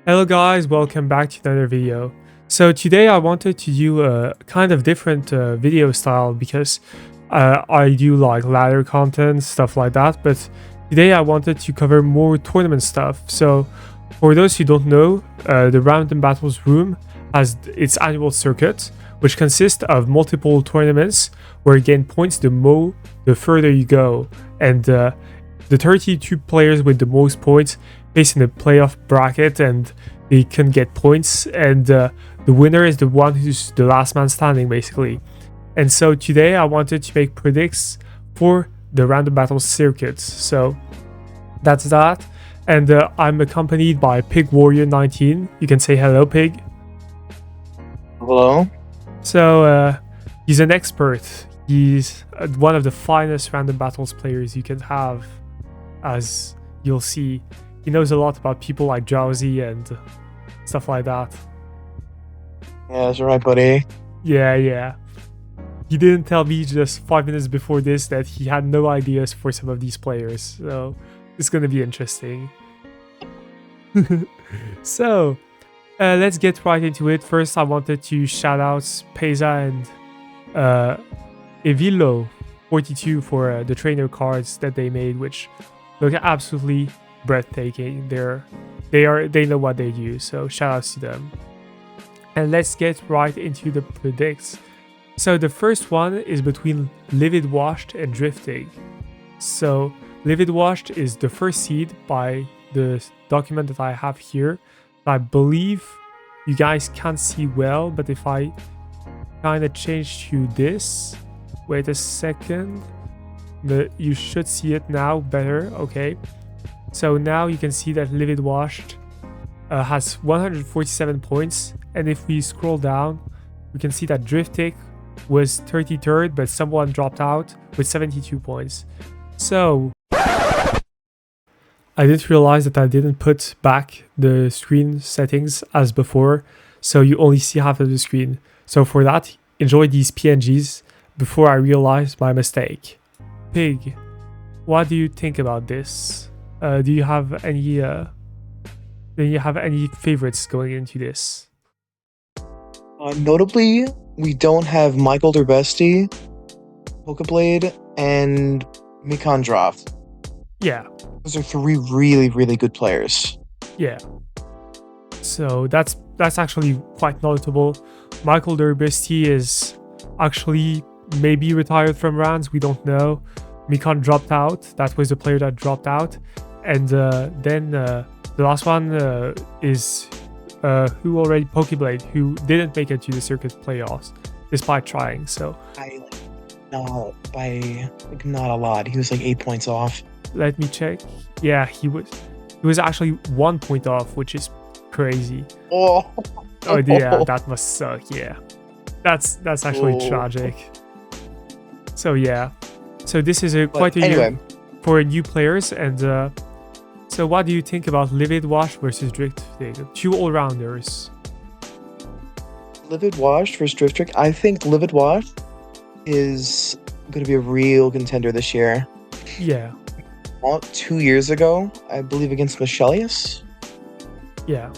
Hello guys, welcome back to another video. So today I wanted to do a kind of different video style because I do like ladder content, stuff like that, but today I wanted to cover more tournament stuff. So for those who don't know, the Random Battles room has its annual circuit, which consists of multiple tournaments where you gain points the further you go. And the 32 players with the most points face in the playoff bracket and they can get points, and the winner is the one who's the last man standing basically. And so today I wanted to make predicts for the Random Battles circuit. So that's that. And I'm accompanied by Pigwarrior19. You can say hello, Pig. Hello. So he's an expert. He's one of the finest Random Battles players you can have, as you'll see. He knows a lot about people like Drowsy and stuff like that. Yeah, that's right, buddy. Yeah. He didn't tell me just 5 minutes before this that he had no ideas for some of these players. So it's going to be interesting. So let's get right into it. First, I wanted to shout out Peza and Evilo42 for the trainer cards that they made, which look absolutely breathtaking. They know what they do, so shout outs to them. And let's get right into the predicts. So the first one is between Livid Washed and Drifting. So Livid Washed is the first seed by the document that I have here. I believe you guys can't see well, but if I kind of change to this, wait a second, you should see it now better. Okay, so now you can see that Livid Washed has 147 points, and if we scroll down, we can see that Driftic was 33rd, but someone dropped out with 72 points. So I didn't realize that I didn't put back the screen settings as before, so you only see half of the screen. So for that, enjoy these PNGs before I realized my mistake. Pig, what do you think about this? Do you have any favorites going into this? Notably, we don't have Michael Derbesti, Pokeblade, and Mikon Draft. Yeah. Those are three really, really good players. Yeah. So that's actually quite notable. Michael Derbesti is actually maybe retired from Rands, we don't know. Mikon dropped out. That was the player that dropped out. And then the last one is who already Pokeblade, who didn't make it to the circuit playoffs despite trying. So not a lot. He was like 8 points off. Let me check. Yeah, he was actually 1 point off, which is crazy. Oh yeah, that must suck. Yeah, that's actually tragic. So yeah, so this is quite a year for new players. And so what do you think about Livid Wash versus Drifting? Two all-rounders. Livid Wash versus Driftrick. I think Livid Wash is going to be a real contender this year. Yeah. 2 years ago, I believe, against Michelius. Yeah.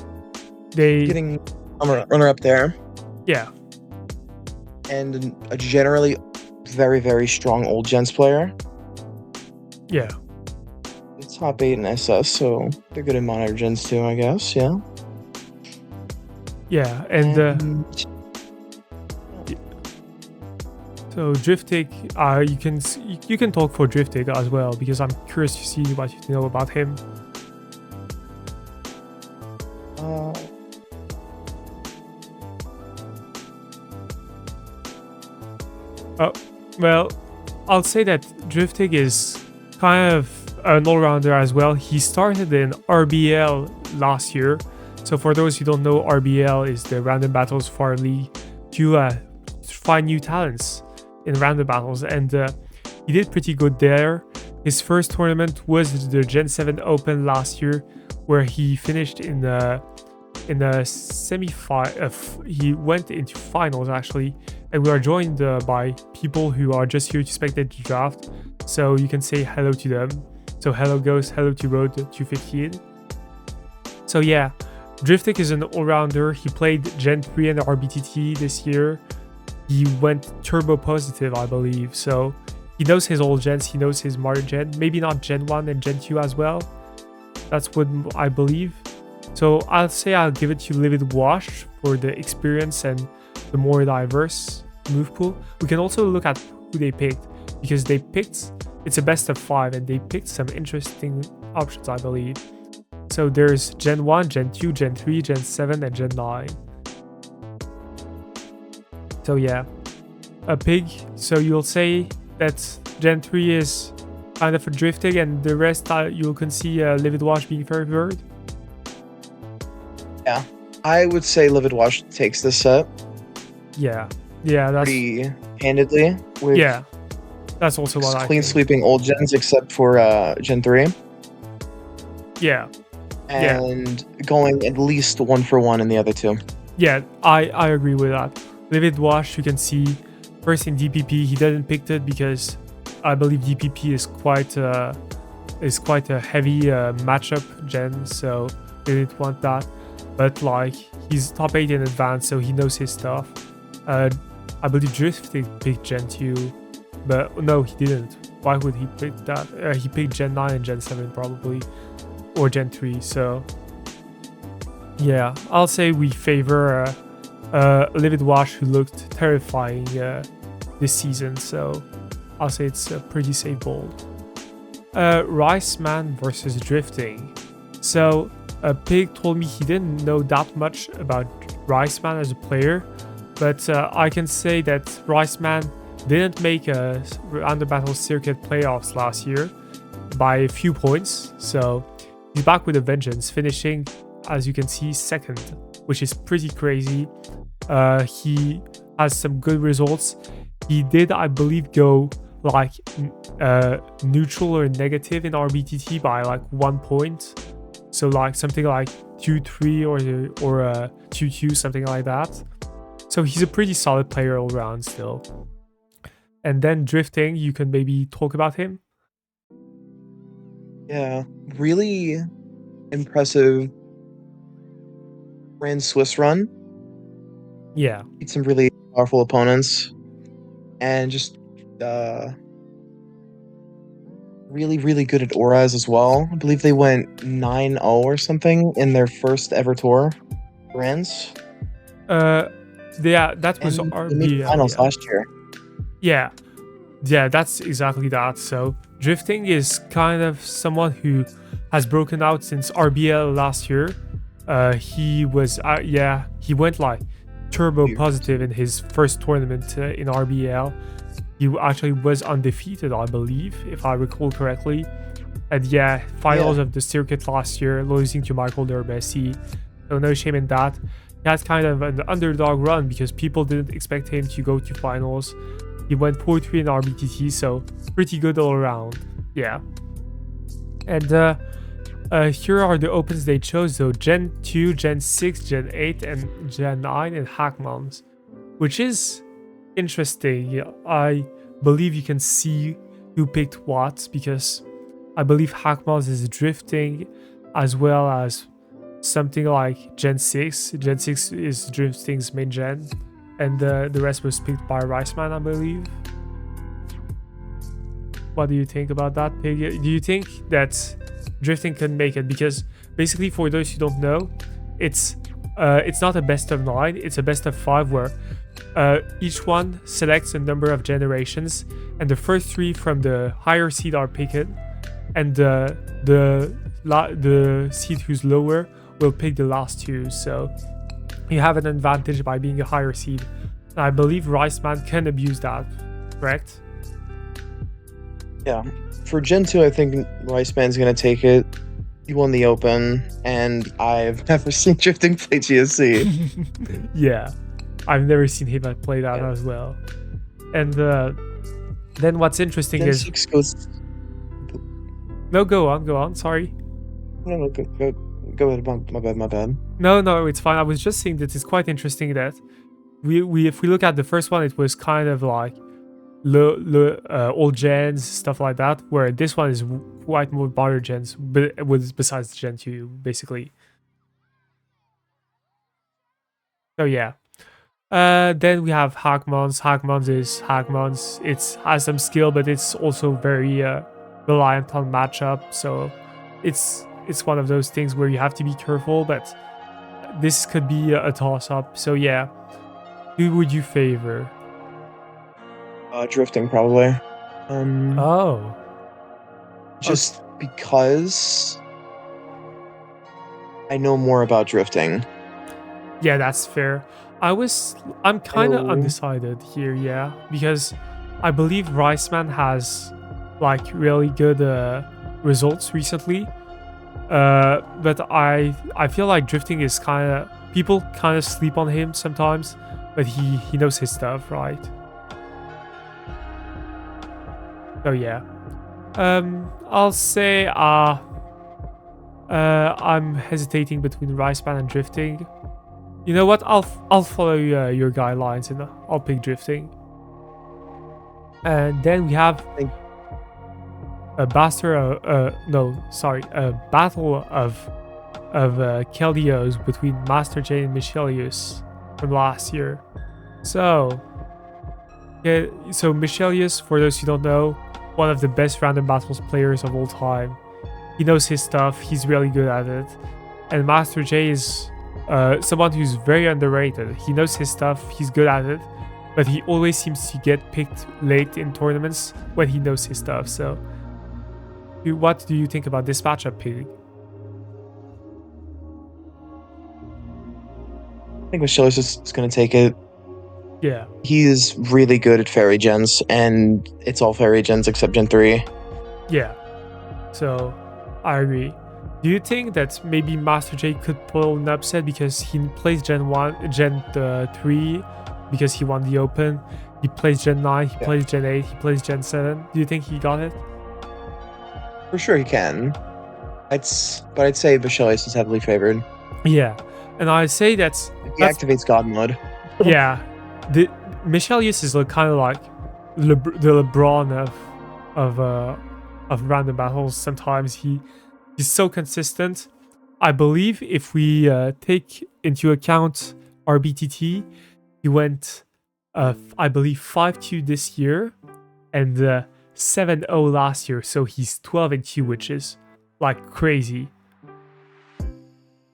They getting runner up there. Yeah. And a generally very, very strong old gens player. Yeah. It's top 8 in SS, so they're good in monitor gens too, I guess. Yeah. Yeah, and so Drifting, you can talk for Drifting as well, because I'm curious to see what you know about him. Well, I'll say that Drifting is kind of an all-rounder as well. He started in RBL last year. So for those who don't know, RBL is the Random Battles Far League to find new talents in Random Battles, and he did pretty good there. His first tournament was the Gen 7 Open last year, where he finished in a semi-final. He went into finals actually, and we are joined by people who are just here to spectate the draft. So you can say hello to them. So hello Ghost, hello to Road 215. So yeah, Drifting is an all-rounder. He played Gen 3 and RBTT this year. He went turbo positive, I believe. So he knows his old gens. He knows his modern gen. Maybe not Gen 1 and Gen 2 as well. That's what I believe. So I'll say I'll give it to Livid Wash for the experience and the more diverse move pool. We can also look at who they picked, because they picked, it's a best of 5, and they picked some interesting options, I believe. So there's Gen 1, Gen 2, Gen 3, Gen 7, and Gen 9. So yeah, a Pig. So you'll say that Gen 3 is kind of a drifting, and the rest you can see Livid Wash being favored. Yeah, I would say Livid Wash takes this set. Yeah, that's pretty handedly. With yeah, that's also what I clean think. sweeping old gens except for Gen 3. Yeah. And going at least 1 for 1 in the other two. Yeah, I agree with that. Livid Wash, you can see first in DPP, he didn't pick it because I believe DPP is quite a heavy matchup gen, so they didn't want that. But like, he's top 8 in advance, so he knows his stuff. I believe Drifting picked Gen 2, but no, he didn't. Why would he pick that? He picked Gen 9 and Gen 7 probably, or Gen 3. So yeah, I'll say we favor Livid Wash, who looked terrifying this season. So I'll say it's a pretty safe bold. Rice Man versus Drifting. So Pig told me he didn't know that much about Rice Man as a player, but I can say that Rice Man didn't make a Random Battle Circuit playoffs last year by a few points, so he's back with a vengeance, finishing, as you can see, 2nd, which is pretty crazy. He has some good results. He did, I believe, go like neutral or negative in RBTT by like 1 point. So like something like 2-3 or 2-2, something like that. So he's a pretty solid player all around still. And then Drifting, you can maybe talk about him. Yeah, really impressive Grand Swiss run. Yeah. Beat some really powerful opponents. And just really, really good at auras as well. I believe they went 9-0 or something in their first ever tour. Rands. Yeah, that was and our they made finals last year. Yeah, that's exactly that. So Drifting is kind of someone who has broken out since RBL last year. He was he went like turbo positive in his first tournament in RBL. He actually was undefeated, I believe, if I recall correctly. And finals of the circuit last year, losing to Michael Derbesi. So no shame in that. He had kind of an underdog run because people didn't expect him to go to finals. He went 4-3 in RBTT, so pretty good all around. Yeah. And here are the opens they chose though: Gen 2, Gen 6, Gen 8, and Gen 9 in Hackmons, which is interesting. Yeah, I believe you can see who picked what, because I believe Hackmons is Drifting as well as something like Gen 6. Gen 6 is Drifting's main gen, and the rest was picked by Riceman, I believe. What do you think about that, Pig? Do you think that Drifting can make it? Because basically, for those who don't know, it's not a best of 9, it's a best of 5 where each one selects a number of generations, and the first 3 from the higher seed are picked, and the seed who's lower will pick the last 2. So you have an advantage by being a higher seed. And I believe Riceman can abuse that, correct? Yeah. For Gen 2, I think Riceman's going to take it. He won the Open, and I've never seen Drifting play GSC. Yeah, I've never seen him play that as well. And then what's interesting Gen is... 6 goes... No, go on, sorry. No, go ahead, my bad. No, it's fine. I was just saying that it's quite interesting that if we look at the first one, it was kind of like old gens, stuff like that, where this one is quite more modern gens, but besides Gen 2, basically. So yeah. Then we have Hackmons. Hackmons. It has some skill, but it's also very reliant on matchup. So it's one of those things where you have to be careful. But this could be a toss up. So yeah, who would you favor? Drifting probably. Oh, Just because I know more about drifting. yeah, that's fair. I'm kind of Oh. undecided here, yeah, because I believe Riceman has like really good results recently. But I feel like drifting is kind of, people kind of sleep on him sometimes, but he knows his stuff, right? So yeah, I'll say I'm hesitating between Riceman and drifting. You know what? I'll follow your guidelines and I'll pick drifting. And then we have a battle of Keldios between Master J and Michelius from last year. So yeah, so Michelius, for those who don't know, one of the best random battles players of all time. He knows his stuff. He's really good at it. And Master J is someone who's very underrated. He knows his stuff. He's good at it, but he always seems to get picked late in tournaments when he knows his stuff. So, what do you think about this matchup, Pig? I think Michelius is going to take it. Yeah. He's really good at fairy gens, and it's all fairy gens except Gen 3. Yeah. So, I agree. Do you think that maybe Master J could pull an upset because he plays Gen 3 because he won the Open? He plays Gen 9, he plays Gen 8, he plays Gen 7. Do you think he got it? For sure he can. But I'd say Michelius is heavily favored. Yeah. And I'd say he activates God mode. Yeah. Michelius is kind of like the LeBron of random battles. Sometimes he's so consistent. I believe if we take into account RBTT, he went I believe 5-2 this year and 7-0 last year, so he's 12-2, which is like crazy.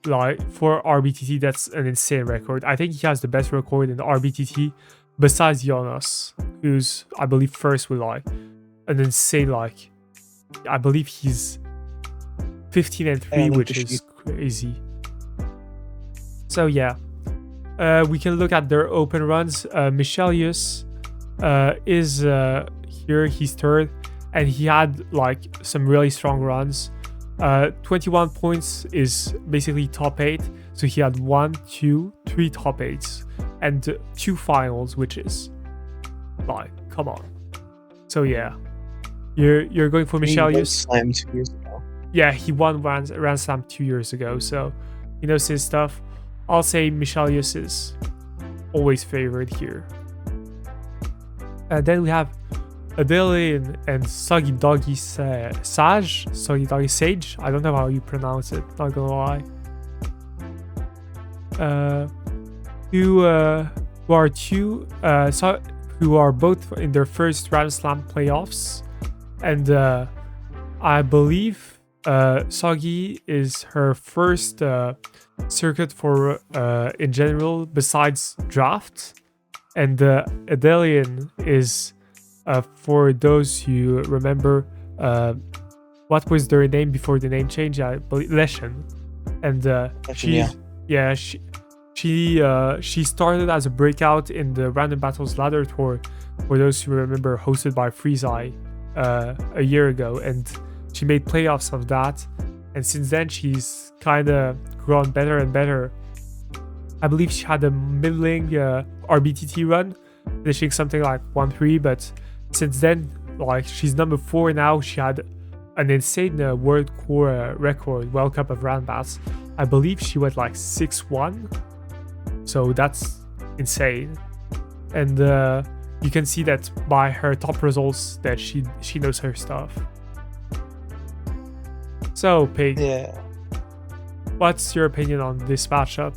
Like for RBTT, that's an insane record. I think he has the best record in RBTT besides Jonas, who's I believe first with like an insane, like I believe he's 15-3, which is crazy. So yeah, we can look at their open runs. Michelius is here, he's third, and he had like some really strong runs. 21 points is basically top 8, so he had 1, 2, 3 top 8s and 2 finals, which is like, come on. So yeah, you're going for Michelius. Slam 2 years ago. Yeah, he won Rands Slam 2 years ago, so he knows his stuff. I'll say Michelius is always favored here. Then we have Adelian and Soggy Doggy Sage. I don't know how you pronounce it, not gonna lie. Who are both in their first Rands Slam playoffs, and I believe Soggy is her first circuit for in general besides draft, and Adelian is for those who remember what was their name before the name change, I believe Leshen, and she started as a breakout in the Random Battles Ladder Tour, for those who remember, hosted by Freezeye a year ago, and she made playoffs of that, and since then she's kind of grown better and better. I believe she had a middling RBTT run, finishing something like 1-3, but since then, like, she's number 4 now. She had an insane World Core record, World Cup of Randbats. I believe she went like 6-1, so that's insane. And you can see that by her top results that she knows her stuff. So, Pig, yeah, what's your opinion on this matchup?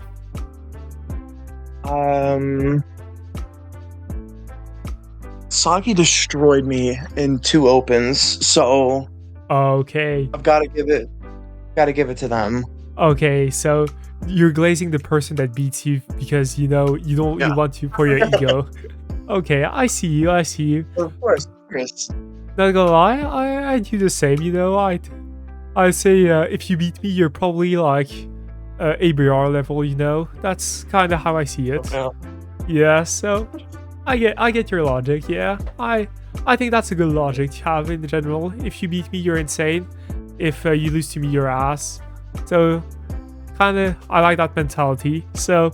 Saki destroyed me in 2 opens, so Okay. I've got to give it to them. Okay, so you're glazing the person that beats you because you Yeah. want to for your ego. Okay, I see you. Of course, Chris. Not gonna lie, I do the same. I say if you beat me, you're probably like ABR level. That's kind of how I see it. Okay. Yeah, so I get your logic. Yeah, I think that's a good logic to have in general. If you beat me, you're insane. If you lose to me, you're ass. So I like that mentality. So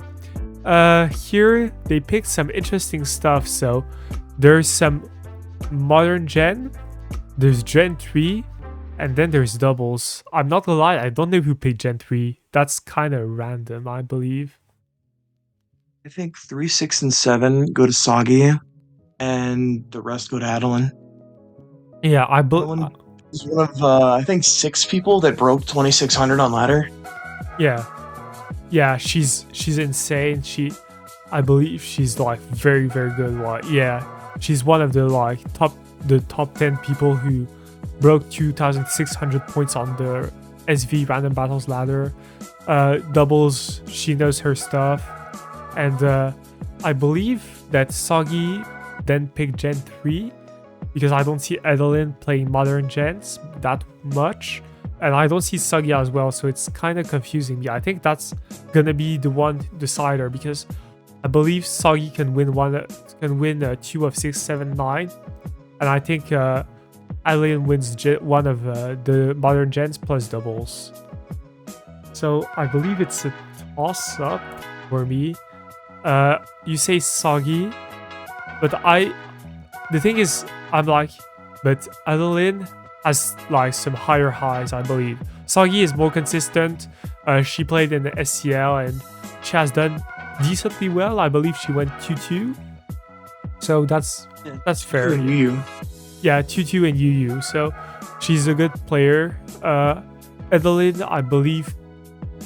here they picked some interesting stuff. So there's some modern gen, there's gen 3, and then there's doubles. I'm not gonna lie, I don't know who picked gen 3. That's kind of random, I believe. I think 3, 6, and 7 go to Sagi, and the rest go to Adeline. Yeah, Adeline is one of I think 6 people that broke 2600 on ladder. Yeah, she's insane. I believe she's like very good. Like, yeah, she's one of the like top 10 people who broke 2600 points on the SV random battles ladder. Doubles, she knows her stuff, and I believe that Sagi then picked gen 3 because I don't see Adeline playing modern gens that much. And I don't see Sagi as well, so it's kind of confusing me. I think that's gonna be the one decider because I believe Sagi can win 2 of 6, 7, 9, and I think Adeline wins one of the modern gens plus doubles. So I believe it's a toss up for me. You say Sagi, but the thing is, I'm like, but Adeline has like some higher highs, I believe. Sagi is more consistent. She played in the SCL and she has done decently well. I believe she went 2-2. So that's fair. UU. Yeah, 2-2 in UU. So she's a good player. Adeline, I believe,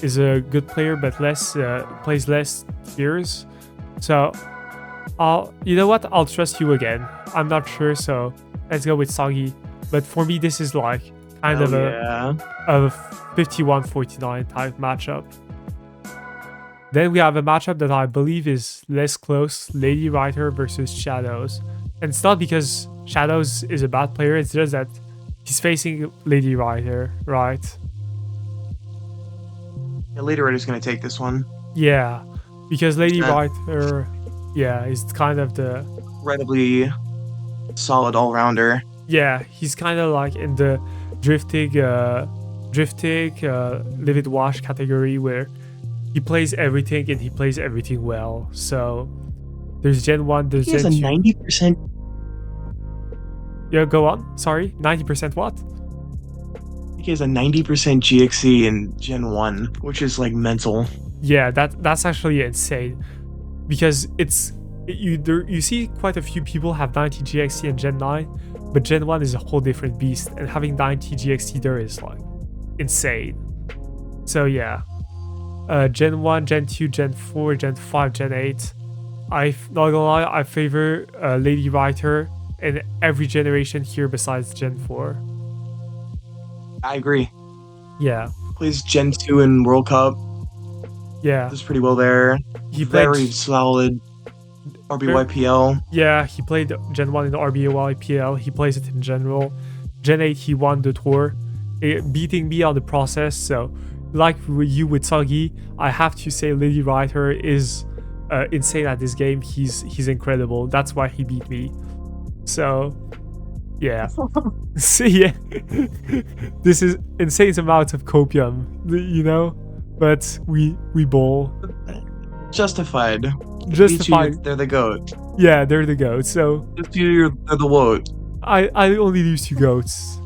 is a good player, but plays less tiers. So you know what? I'll trust you again. I'm not sure, so let's go with Sagi. But for me, this is like kind of a 51-49 type matchup. Then we have a matchup that I believe is less close, Lady Writer versus Shadows. And it's not because Shadows is a bad player, it's just that he's facing Lady Writer, right? Yeah, Lady Writer's going to take this one. Yeah, because Lady Writer, is kind of the... incredibly solid all-rounder. Yeah, he's kind of like in the drifting, Livid Wash category where he plays everything and he plays everything well. So there's Gen 1, there's Gen 2. He has a 90%. Yeah, go on. Sorry, 90% what? He has a 90% GXE in Gen 1, which is like mental. Yeah, that's actually insane because you see quite a few people have 90 GXE in Gen 9. But Gen 1 is a whole different beast, and having 90 GXT there is like insane. So yeah, Gen 1, Gen 2, Gen 4, Gen 5, Gen 8. I'm not gonna lie, I favor Lady Writer in every generation here besides Gen 4. I agree. Yeah. Plays Gen 2 in World Cup. Yeah. Does pretty well there. He very solid. RBYPL. Yeah, he played Gen 1 in the RBYPL. He plays it in general. Gen 8, he won the tour, beating me on the process. So, like you with Sagi, I have to say Lady Writer is insane at this game. He's incredible. That's why he beat me. So, yeah. So, yeah. This is insane amounts of copium, But we bowl. Justified. They're the GOAT. Yeah, they're the GOAT. So they're the WOAT. I only lose 2 GOATs.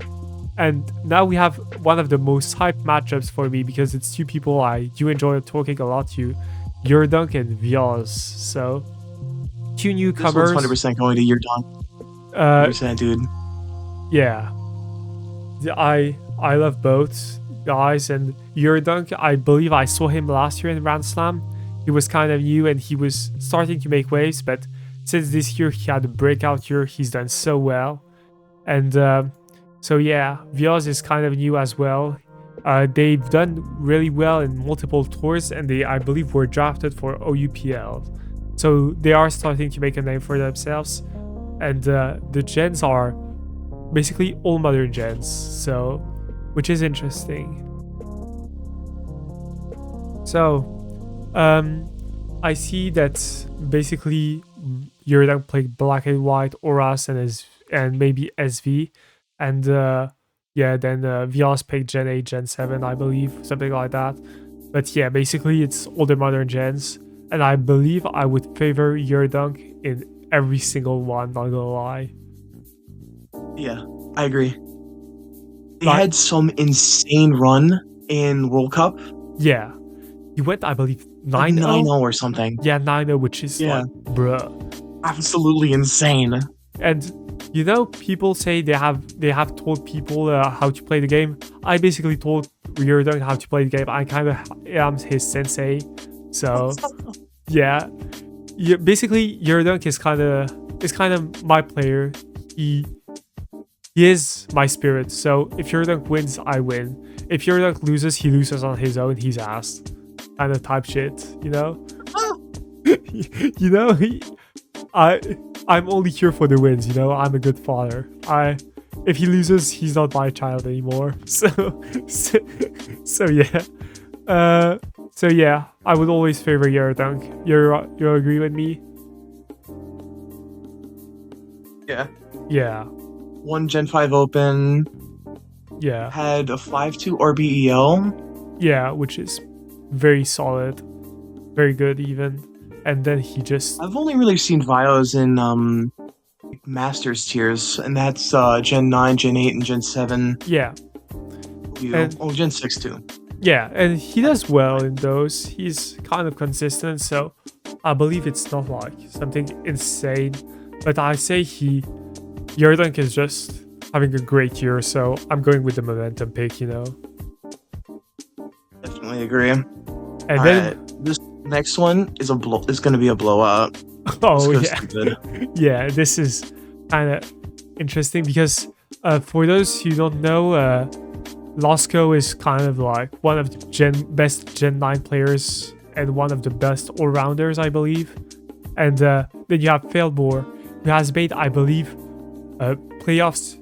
And now we have one of the most hyped matchups for me because it's 2 people I do enjoy talking a lot to. Yurdunk and Vioz. So 2 newcomers. This one's 100% going to Yurdunk. 100%, dude. Yeah. I love both guys, and Yurdunk, I believe I saw him last year in Rands Slam. he was kind of new and he was starting to make waves, but since this year he had a breakout year, he's done so well. And so yeah, Vioz is kind of new as well. They've done really well in multiple tours, and they, I believe, were drafted for OUPL. So they are starting to make a name for themselves. And the gens are basically all modern gens, so which is interesting. So I see that basically Yurdank played Black and White, Auras, and maybe SV, and yeah, then Vios picked Gen 8, Gen 7, I believe, something like that. But yeah, basically it's all the modern gens, and I believe I would favor Yurdank in every single one, not gonna lie. Yeah, I agree. They had some insane run in World Cup. Yeah. He went, I believe, 9-0? 9-0 or something. Yeah, 9-0, which is like, bruh. Absolutely insane. And you know, people say they have told people how to play the game. I basically told Yurdank how to play the game. I kind of am his sensei. So yeah, basically Yurdank is kind of my player. He is my spirit. So if Yurdank wins, I win. If Yurdank loses, he loses on his own. He's ass. Kind of type shit, you know. You know, I'm only here for the wins, you know. I'm a good father. If he loses, he's not my child anymore. So yeah, I would always favor Yurdank. You agree with me? Yeah. Yeah. One Gen 5 Open. Yeah. Had a 5-2 RBEL. Yeah, which is very solid, very good even. And then he just... I've only really seen Vios in Masters tiers, and that's Gen 9, Gen 8, and Gen 7. Yeah. Gen 6 too. Yeah, and he does well in those. He's kind of consistent, so I believe it's not like something insane. But I say Yurdank is just having a great year, so I'm going with the momentum pick, you know. Definitely agree. And then this next one is going to be a blowout. Oh yeah, yeah. This is kind of interesting because for those who don't know, Losco is kind of like one of the best Gen 9 players and one of the best all-rounders, I believe. And then you have Failbore, who has made, I believe, playoffs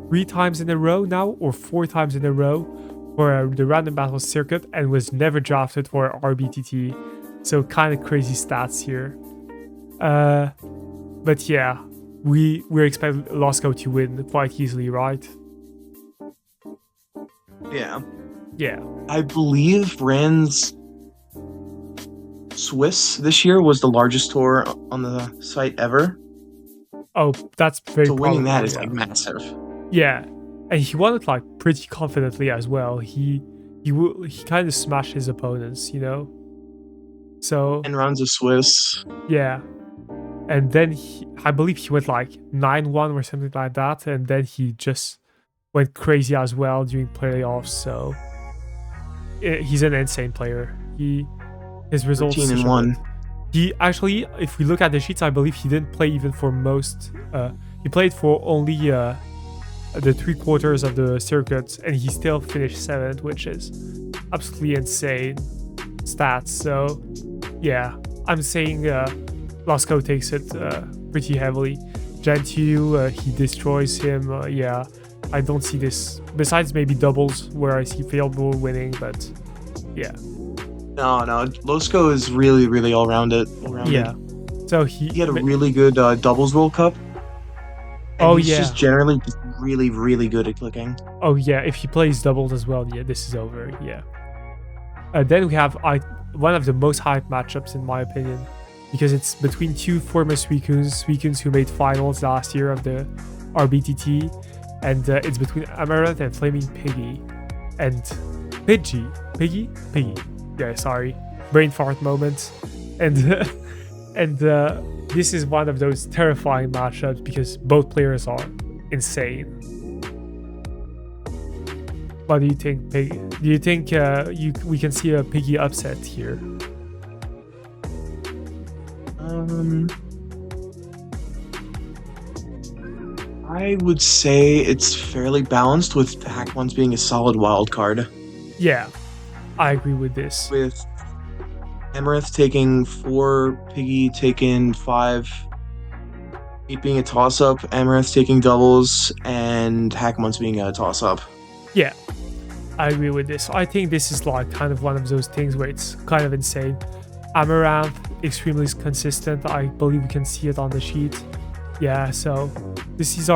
3 times in a row now, or 4 times in a row for the Random Battle Circuit, and was never drafted for RBTT. So kind of crazy stats here. But yeah, we expect Losco to win quite easily, right? Yeah. Yeah. I believe Rands Swiss this year was the largest tour on the site ever. Oh, that's very. So winning that is like massive. Yeah, and he won it like pretty confidently as well. He kind of smashed his opponents, you know. So 10 rounds of Swiss. Yeah, and then I believe he went like 9-1 or something like that, and then he just went crazy as well during playoffs. So he's an insane player. His results. 13-1. He actually, if we look at the sheets, I believe he didn't play even for most. He played for only the 3/4 of the circuit, and he still finished 7th, which is absolutely insane stats. So yeah, I'm saying Losco takes it pretty heavily. Gen 2, he destroys him. Yeah, I don't see this. Besides maybe doubles where I see Failbore winning, but yeah. No, Losco is really, really all-rounded. Yeah. So he had a really good doubles World Cup. And he's just generally just really, really good at clicking. Oh yeah, if he plays doubles as well, yeah, this is over. Yeah. Then we have one of the most hyped matchups in my opinion, because it's between 2 former Suicuns who made finals last year of the RBTT, and it's between Amaranth and Flaming Piggy, and Piggy. Yeah, sorry, brain fart moment, and this is one of those terrifying matchups because both players are insane. What do you think, Piggy? Do you think we can see a Piggy upset here? I would say it's fairly balanced with the hack ones being a solid wild card. Yeah, I agree with this. With Amaranth taking 4, Piggy taking 5, 8 being a toss-up, Amaranth taking doubles, and Hackmon's being a toss-up. Yeah, I agree with this. I think this is like kind of one of those things where it's kind of insane. Amaranth, extremely consistent. I believe we can see it on the sheet. Yeah, so he's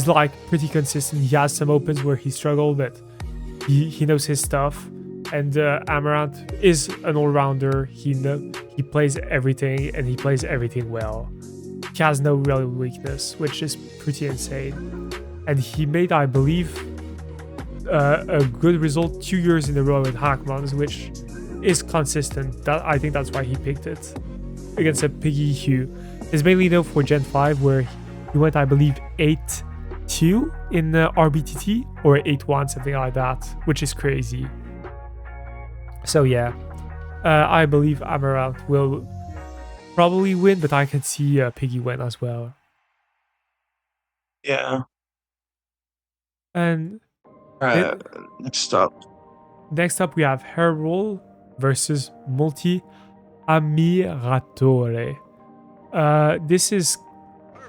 like pretty consistent. He has some opens where he struggled, but he knows his stuff. And Amaranth is an all-rounder. He plays everything, and he plays everything well. He has no real weakness, which is pretty insane. And he made, I believe, a good result 2 years in a row in Hackmans, which is consistent. I think that's why he picked it against a Piggy who is mainly known for Gen 5, where he went, I believe, 8-2 in RBTT or 8-1, something like that, which is crazy. So yeah, I believe Amaranth will probably win, but I can see Piggy win as well. Yeah. And next up we have Herroll versus Multi Ammiratore. This is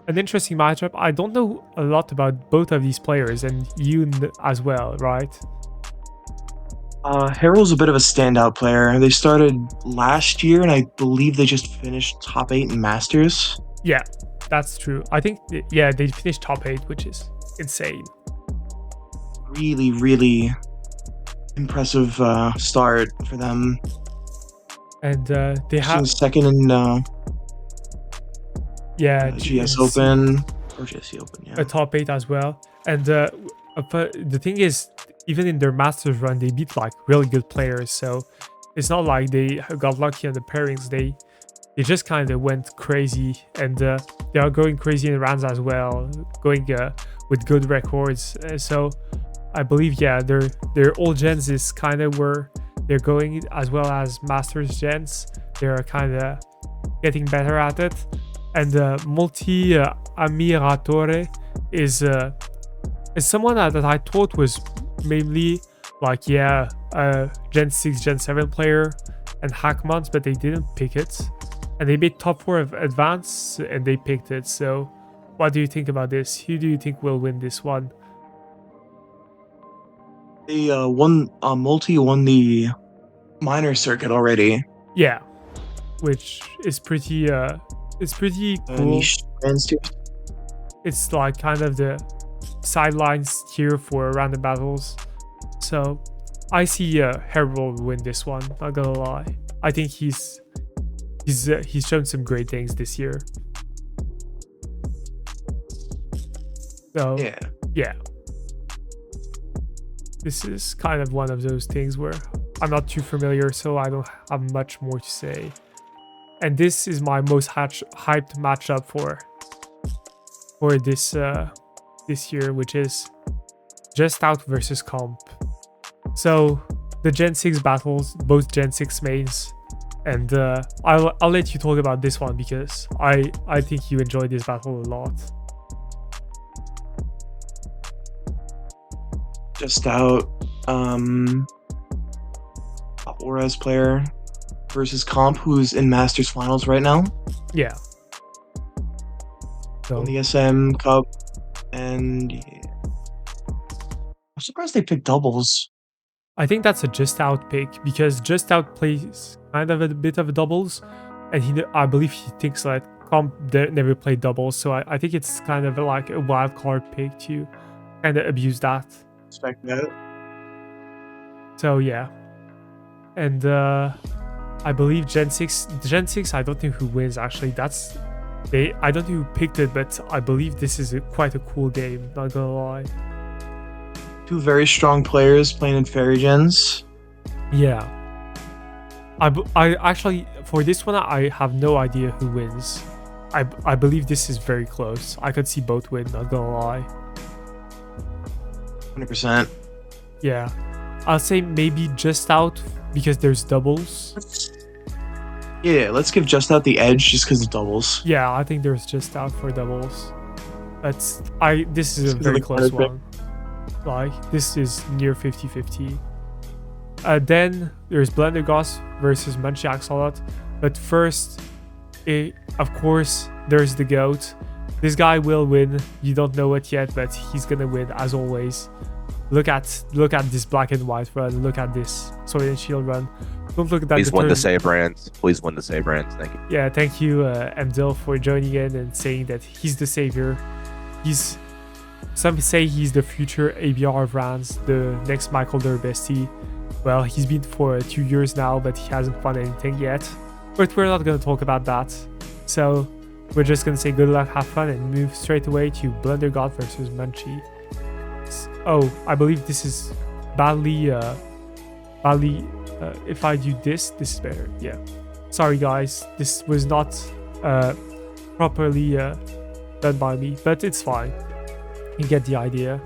an interesting matchup. I don't know a lot about both of these players, and you as well, right? Harold's a bit of a standout player. They started last year, and I believe they just finished top 8 in Masters. Yeah, that's true. I think, yeah, they finished top 8, which is insane. Really, really impressive start for them. And they have second in GS Open or GSC Open, yeah. A top 8 as well. And the thing is, even in their Masters run, they beat like really good players. So it's not like they got lucky on the pairings. They just kind of went crazy, and they are going crazy in Rands as well, going with good records. So I believe, yeah, their all gens is kind of where they're going, as well as Masters gens. They're kind of getting better at it. And Multi Ammiratore is someone that I thought was mainly like, yeah, Gen 6, Gen 7 player and Hackmans, but they didn't pick it. And they made top 4 of Advance, and they picked it. So what do you think about this? Who do you think will win this one? They Multi won the minor circuit already. Yeah, which is pretty cool. It's like kind of the sidelines here for random battles. So I see Herald win this one, not gonna lie. I think he's shown some great things this year. So yeah. This is kind of one of those things where I'm not too familiar, so I don't have much more to say. And this is my most hyped matchup for this year, which is Just Out versus Comp. So the Gen 6 battles, both Gen 6 mains, and I'll let you talk about this one because I think you enjoyed this battle a lot. Just Out, Ores player versus Comp, who's in Masters Finals right now. Yeah. So on the SM Cup, and yeah. I'm surprised they picked doubles. I think that's a Just Out pick because Just Out plays kind of a bit of a doubles, and I believe he thinks that Comp never played doubles, so I think it's kind of like a wild card pick to kind of abuse that. Respect that. So yeah, and I believe Gen 6, I don't think who wins actually. I don't know who picked it, but I believe this is quite a cool game, not gonna lie. Two very strong players playing in Fairy Gens. Yeah. I actually, for this one, I have no idea who wins. I believe this is very close. I could see both win, not gonna lie. 100%. Yeah. I'll say maybe Just Out because there's doubles. Yeah, let's give just out the edge just because of doubles. Yeah, I think there's just out for doubles. This is a Just 'cause of very the close card pick. one. Like, this is near 50-50. Then there's Blender Goss versus Munchie Axolot. But first, of course, there's the GOAT. This guy will win. You don't know it yet, but he's gonna win as always. Look at this black and white run. Look at this Sword and Shield run. Don't look at that. Please win the save brands. Please win the save brands. Thank you. Yeah, thank you, Mdil, for joining in and saying that he's the savior. Some say he's the future ABR of Rands, the next Michael their bestie. Well, he's been for 2 years now, but he hasn't won anything yet. But we're not gonna talk about that. So we're just gonna say good luck, have fun, and move straight away to Blender God versus Munchie. Oh, I believe this is badly. If I do this is better. Yeah. Sorry guys, this was not properly done by me, but it's fine. You get the idea.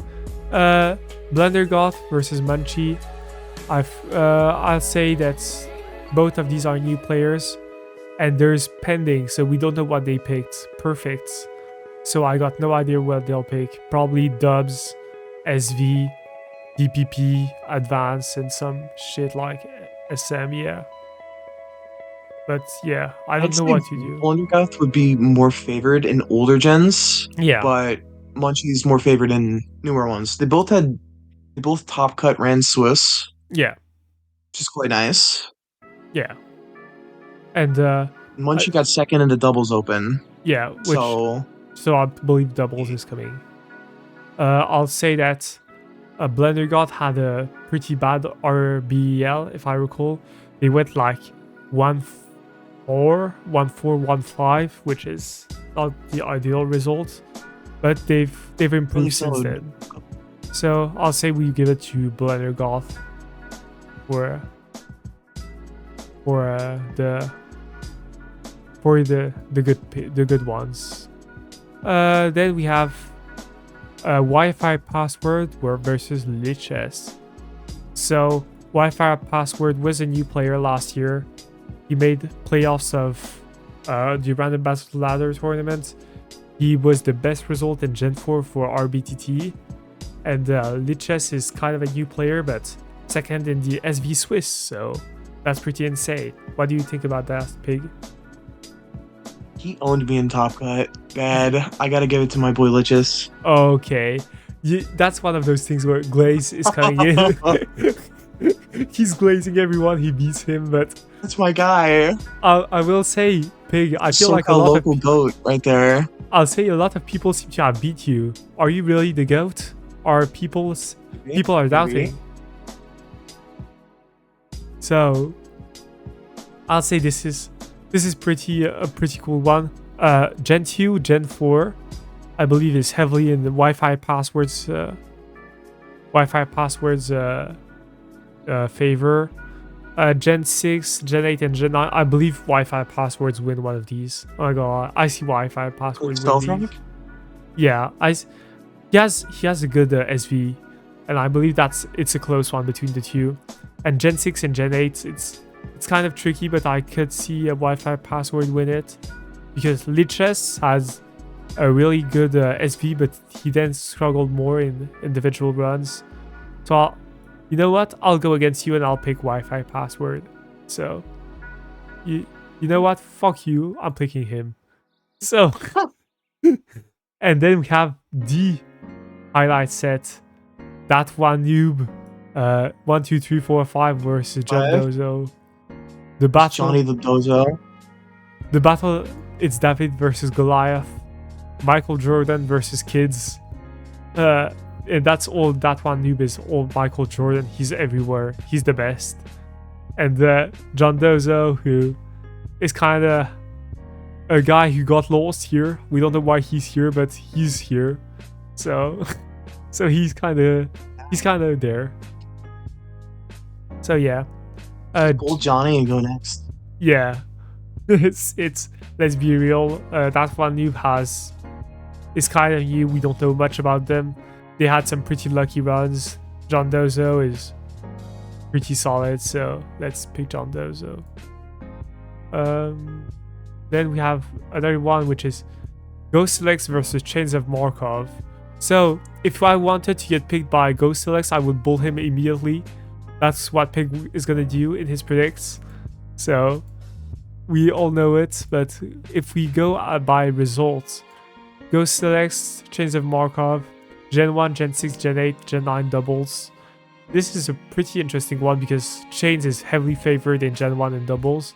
Blender Goth versus Munchie. I'll say that both of these are new players, and there's pending, so we don't know what they picked. Perfect. So I got no idea what they'll pick. Probably dubs, SV, DPP, advanced, and some shit like SM. Yeah. But yeah, I don't know what to do. Blender Goth would be more favored in older gens. Yeah. But Munchie's more favored in newer ones. They both top cut ran Swiss. Yeah. Which is quite nice. Yeah. And Munchie got second in the doubles open. Yeah, so I believe doubles is coming. I'll say that Blender God had a pretty bad RBL, if I recall. They went like 1-4, 1-4, 1-5, which is not the ideal result, but they've improved since then. So I'll say we give it to Blender Goth for the good ones. Then we have Wi-Fi Password versus Liches. So Wi-Fi Password was a new player last year. He made playoffs of the Random Battle Ladder tournament. He was the best result in Gen 4 for RBTT. And Liches is kind of a new player, but second in the SV Swiss, so that's pretty insane. What do you think about that, Pig? He owned me in Top Cut. Bad. I gotta give it to my boy Liches. Okay. That's one of those things where Glaze is coming in. He's glazing everyone, he beats him, but... That's my guy. I will say, Pig, I feel like a lot local goat right there. I'll say a lot of people seem to have beat you. Are you really the goat? Or people are doubting? So, I'll say this is a pretty cool one. Gen 2, Gen 4, I believe is heavily in the Wi-Fi passwords favor. Gen 6, Gen 8, and Gen 9, I believe Wi-Fi passwords win one of these. Oh my god, I see Wi-Fi passwords win these. Yeah, he has a good SV, and I believe it's a close one between the two. And Gen 6 and Gen 8, it's kind of tricky, but I could see a Wi-Fi password win it, because Liches has a really good SV, but he then struggled more in individual runs. So you know what? I'll go against you and I'll pick Wi-Fi password. So you know what? Fuck you. I'm picking him. So and then we have the highlight set. That one noob. 1, 2, 3, 4, 5 versus John Dozo. The battle. Johnny the Dozo. The battle. It's David versus Goliath. Michael Jordan versus kids. And that's all. That one noob is all Michael Jordan. He's everywhere. He's the best. And John Dozo, who is kind of a guy who got lost here. We don't know why he's here, but he's here. So he's kind of there. So yeah. Gold Johnny and go next. Yeah. it's let's be real. That one noob is kind of new. We don't know much about them. They had some pretty lucky runs. John Dozo is pretty solid, so let's pick John Dozo. Then we have another one, which is Ghost Selects versus Chains of Markov. So if I wanted to get picked by Ghost Selects, I would bull him immediately. That's what Pig is gonna do in his predicts. So we all know it, but if we go by results, Ghost Selects, Chains of Markov, Gen 1, Gen 6, Gen 8, Gen 9 doubles. This is a pretty interesting one because Chains is heavily favored in Gen 1 and doubles.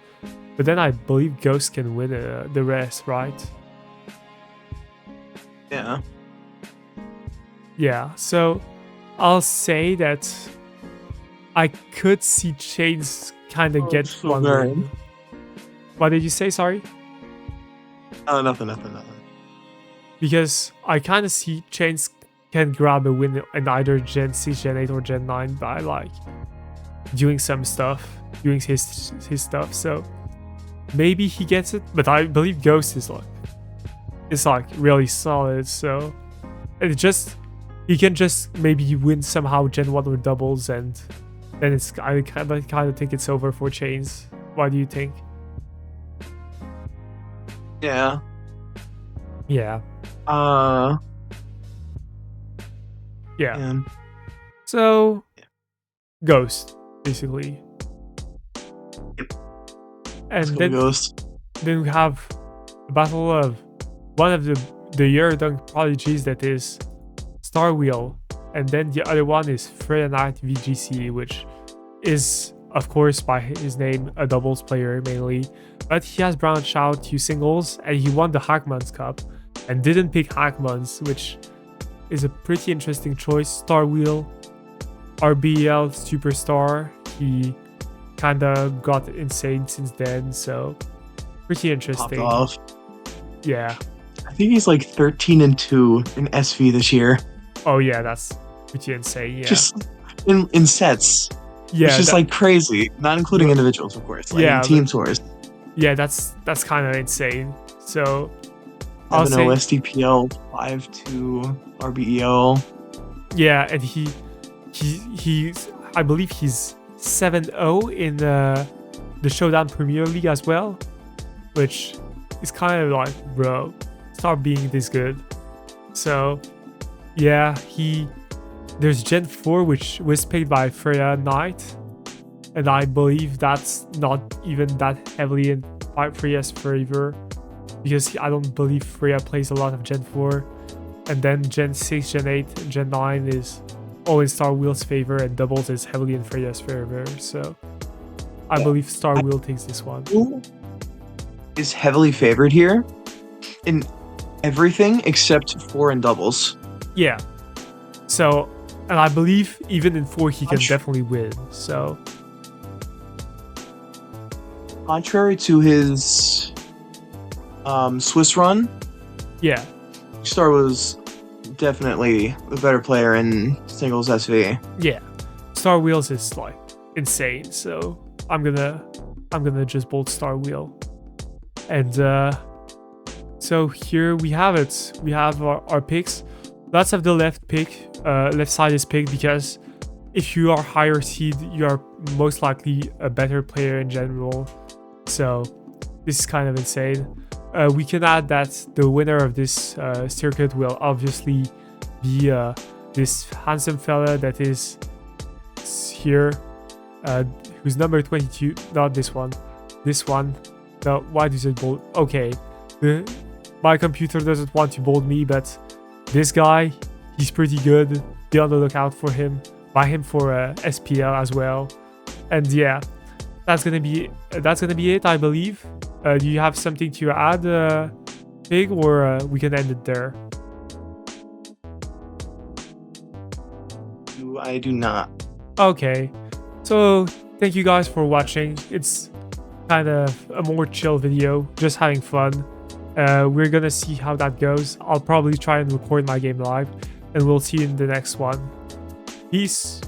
But then I believe Ghost can win the rest, right? Yeah. Yeah, so I'll say that I could see Chains kind of get so one very- win. What did you say? Sorry? Oh, nothing. Because I kind of see Chains can grab a win in either Gen 6, Gen 8, or Gen 9 by like doing some stuff, doing his stuff. So maybe he gets it, but I believe Ghost is like really solid. So he can just maybe win somehow Gen 1 or doubles, and then I kind of think it's over for Chains. What do you think? Yeah. Yeah. Yeah. Man. So Ghost, basically. Yep. And Let's go Ghost. then we have a battle of one of the Eurodunk prodigies, that is Star Wheel, and then the other one is Freya Knight VGC, which is of course by his name a doubles player mainly, but he has branched out to singles and he won the Hackmans Cup and didn't pick Hackmans, which is a pretty interesting choice. Star Wheel, RBL superstar, he kinda got insane since then, so pretty interesting. Popped off. Yeah. I think he's like 13-2 in SV this year. Oh yeah, that's pretty insane. Yeah. Just in sets. Yeah. It's just like crazy. Not including individuals, of course. Like Yeah, in team tours. Yeah, that's kind of insane. So I'll 7-0 say SDPL, 5-2 RBEL. yeah, and he's I believe he's 7-0 in the Showdown Premier League as well, which is kind of like, bro, start being this good. So yeah, there's Gen 4, which was picked by Freya Knight, and I believe that's not even that heavily in Freya's favor, because I don't believe Freya plays a lot of Gen 4. And then Gen 6, Gen 8, and Gen 9 is all in Star Wheel's favor, and doubles is heavily in Freya's favor. So I believe Star Wheel takes this one. Who is heavily favored here in everything except 4 in doubles. Yeah. So, and I believe even in 4 he can Contrary- definitely win. So Contrary to his Swiss run, yeah. Star was definitely the better player in singles SV. Yeah, Star Wheels is like insane, so I'm gonna just bolt Star Wheel. And so here we have it. We have our picks. Lots of the left side is picked because if you are higher seed, you are most likely a better player in general. So this is kind of insane. We can add that the winner of this circuit will obviously be this handsome fella that is here, who's number 22. Not this one. This one. No, why does it bold? Okay, my computer doesn't want to bold me, but this guy, he's pretty good. Be on the lookout for him. Buy him for SPL as well. And yeah, that's gonna be it, I believe. Do you have something to add, Pig, or we can end it there? I do not. Okay, so thank you guys for watching. It's kind of a more chill video, just having fun. We're gonna see how that goes. I'll probably try and record my game live, and we'll see you in the next one. Peace.